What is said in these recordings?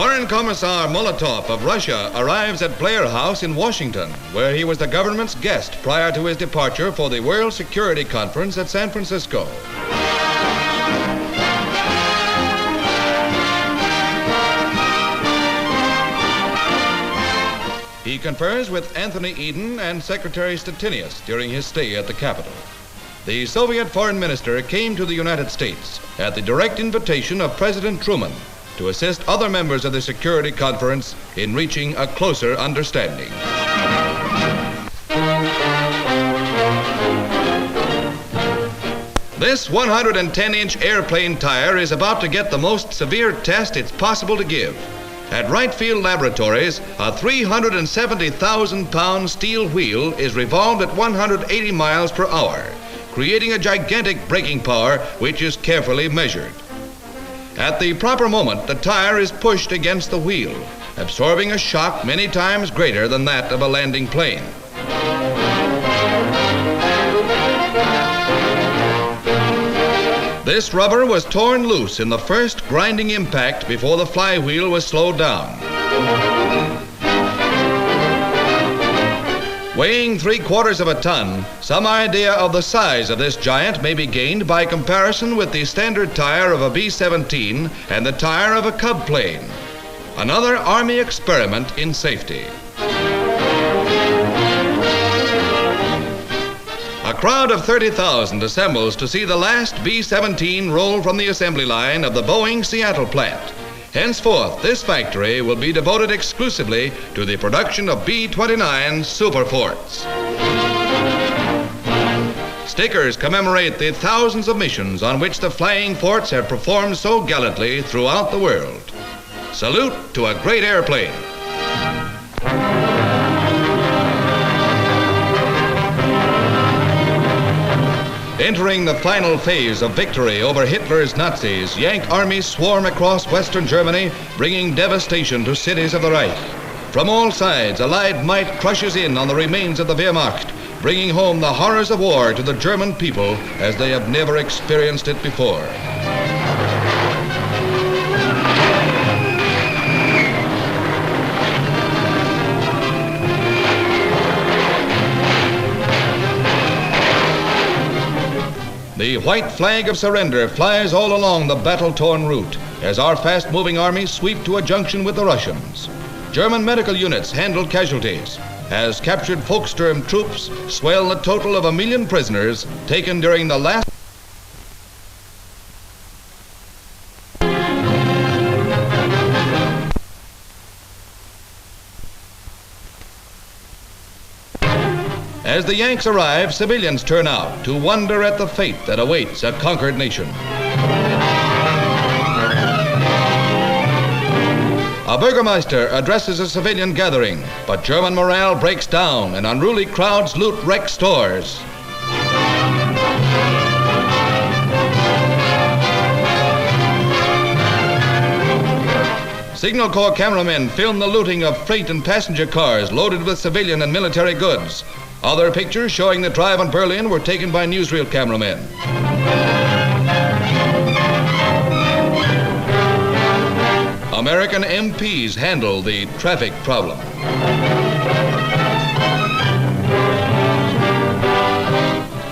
Foreign Commissar Molotov of Russia arrives at Blair House in Washington, where he was the government's guest prior to his departure for the World Security Conference at San Francisco. He confers with Anthony Eden and Secretary Stettinius during his stay at the Capitol. The Soviet foreign minister came to the United States at the direct invitation of President Truman to assist other members of the Security Conference in reaching a closer understanding. This 110-inch airplane tire is about to get the most severe test it's possible to give. At Wright Field Laboratories, a 370,000-pound steel wheel is revolved at 180 miles per hour, creating a gigantic braking power which is carefully measured. At the proper moment, the tire is pushed against the wheel, absorbing a shock many times greater than that of a landing plane. This rubber was torn loose in the first grinding impact before the flywheel was slowed down. Weighing 3/4 of a ton, some idea of the size of this giant may be gained by comparison with the standard tire of a B-17 and the tire of a Cub plane. Another Army experiment in safety. A crowd of 30,000 assembles to see the last B-17 roll from the assembly line of the Boeing Seattle plant. Henceforth, this factory will be devoted exclusively to the production of B-29 Superforts. Stickers commemorate the thousands of missions on which the flying forts have performed so gallantly throughout the world. Salute to a great airplane. Entering the final phase of victory over Hitler's Nazis, Yank armies swarm across western Germany, bringing devastation to cities of the Reich. From all sides, Allied might crushes in on the remains of the Wehrmacht, bringing home the horrors of war to the German people as they have never experienced it before. The white flag of surrender flies all along the battle-torn route as our fast-moving armies sweep to a junction with the Russians. German medical units handle casualties as captured Volkssturm troops swell the total of 1 million prisoners taken during the last. As the Yanks arrive, civilians turn out to wonder at the fate that awaits a conquered nation. A burgomaster addresses a civilian gathering, but German morale breaks down and unruly crowds loot wrecked stores. Signal Corps cameramen film the looting of freight and passenger cars loaded with civilian and military goods. Other pictures showing the drive on Berlin were taken by newsreel cameramen. American MPs handle the traffic problem.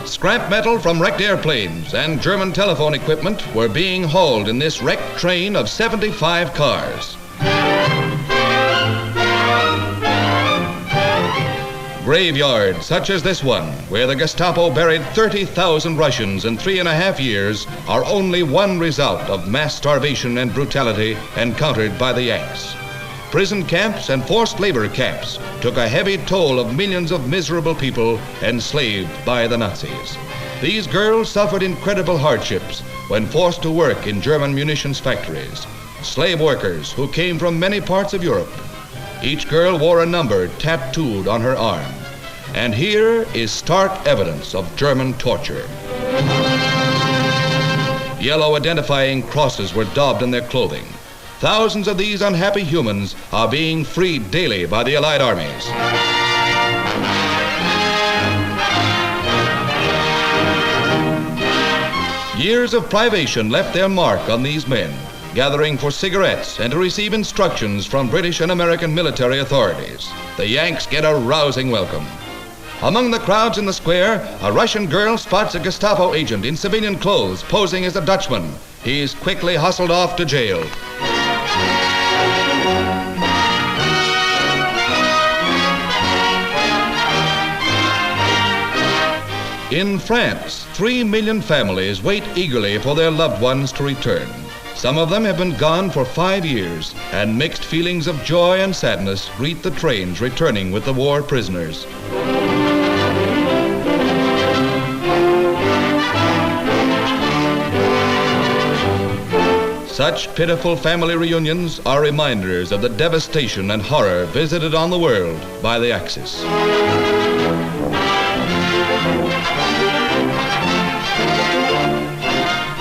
Scrap metal from wrecked airplanes and German telephone equipment were being hauled in this wrecked train of 75 cars. Graveyards such as this one, where the Gestapo buried 30,000 Russians in 3.5 years, are only one result of mass starvation and brutality encountered by the Yanks. Prison camps and forced labor camps took a heavy toll of millions of miserable people enslaved by the Nazis. These girls suffered incredible hardships when forced to work in German munitions factories. Slave workers who came from many parts of Europe. Each girl wore a number tattooed on her arm. And here is stark evidence of German torture. Yellow identifying crosses were daubed in their clothing. Thousands of these unhappy humans are being freed daily by the Allied armies. Years of privation left their mark on these men. gathering for cigarettes and to receive instructions from British and American military authorities. The Yanks get a rousing welcome. Among the crowds in the square, a Russian girl spots a Gestapo agent in civilian clothes posing as a Dutchman. He's quickly hustled off to jail. In France, 3 million families wait eagerly for their loved ones to return. Some of them have been gone for 5 years, and mixed feelings of joy and sadness greet the trains returning with the war prisoners. Such pitiful family reunions are reminders of the devastation and horror visited on the world by the Axis.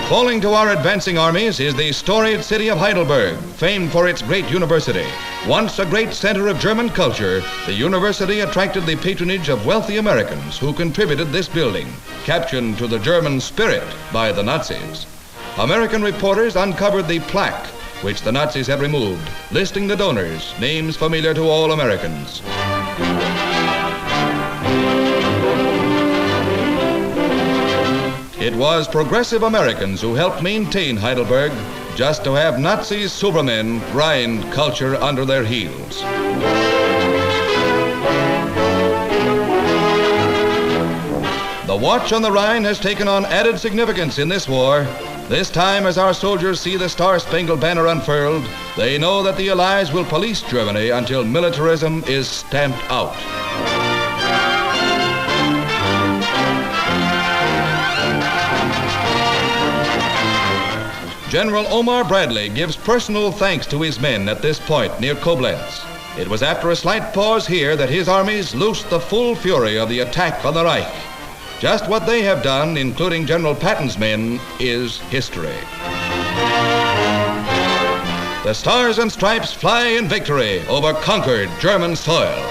Calling to our advancing armies is the storied city of Heidelberg, famed for its great university. Once a great center of German culture, the university attracted the patronage of wealthy Americans who contributed this building, captioned to the German spirit by the Nazis. American reporters uncovered the plaque, which the Nazis had removed, listing the donors, names familiar to all Americans. It was progressive Americans who helped maintain Heidelberg, just to have Nazi supermen grind culture under their heels. The Watch on the Rhine has taken on added significance in this war. This time, as our soldiers see the Star-Spangled Banner unfurled, they know that the Allies will police Germany until militarism is stamped out. General Omar Bradley gives personal thanks to his men at this point near Koblenz. It was after a slight pause here that his armies loosed the full fury of the attack on the Reich. Just what they have done, including General Patton's men, is history. The Stars and Stripes fly in victory over conquered German soil.